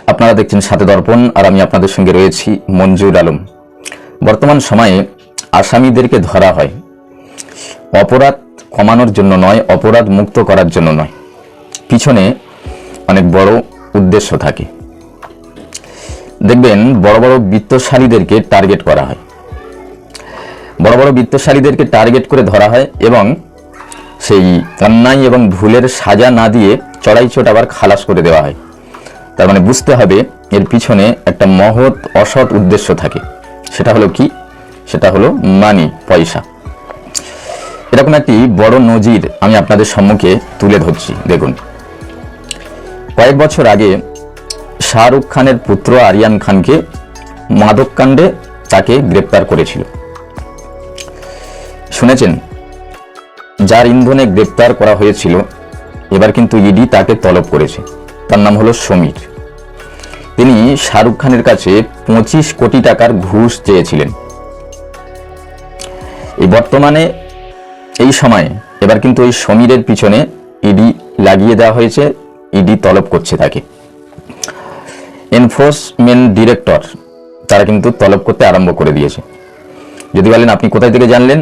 আপনারা দেখছেন সাথে দর্পণ, আর আমি আপনাদের সঙ্গে রয়েছি মঞ্জুর আলম। বর্তমান সময়ে আসামিদেরকে ধরা হয় অপরাধ কমানোর জন্য নয়, অপরাধ মুক্ত করার জন্য নয়, পিছনে অনেক বড় উদ্দেশ্য থাকে। দেখবেন বড় বড় বিত্তশালীদেরকে টার্গেট করা হয়, বড় বড় বিত্তশালীদেরকে টার্গেট করে ধরা হয় এবং সেই অন্যায় এবং ভুলের সাজা না দিয়ে চড়াই চোট আবার খালাস করে দেওয়া হয়। তার মানে বুঝতে হবে এর পিছনে একটা মহৎ অসৎ উদ্দেশ্য থাকে। সেটা হলো কি? সেটা হলো মানি, পয়সা। এরকম একটি বড় নজির আমি আপনাদের সম্মুখে তুলে ধরছি। দেখুন, কয়েক বছর আগে শাহরুখ খানের পুত্র আরিয়ান খানকে মাদক কাণ্ডে তাকে গ্রেপ্তার করেছিল। শুনেছেন? যার ইন্ধনে গ্রেপ্তার করা হয়েছিল, এবার কিন্তু ইডি তাকে তলব করেছে। তার নাম হলো সমীর। তিনি শাহরুখ খানের কাছে 25 কোটি টাকার ঘুষ চেয়েছিলেন। এই বর্তমানে এই সময়ে এবার কিন্তু ওই সমীরের পিছনে ইডি লাগিয়ে দেওয়া হয়েছে, ইডি তলব করছে তাকে। এনফোর্সমেন্ট ডিরেক্টর তারা কিন্তু তলব করতে আরম্ভ করে দিয়েছে। যদি বলেন আপনি কোথায় থেকে জানলেন?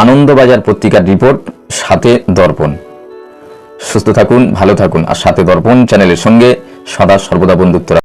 আনন্দবাজার পত্রিকার রিপোর্ট, সাথে দর্পণ। সুস্থ থাকুন, ভালো থাকুন, আর সাথে দর্পণ চ্যানেলের সঙ্গে সদা সর্বদা বন্ধুত্ব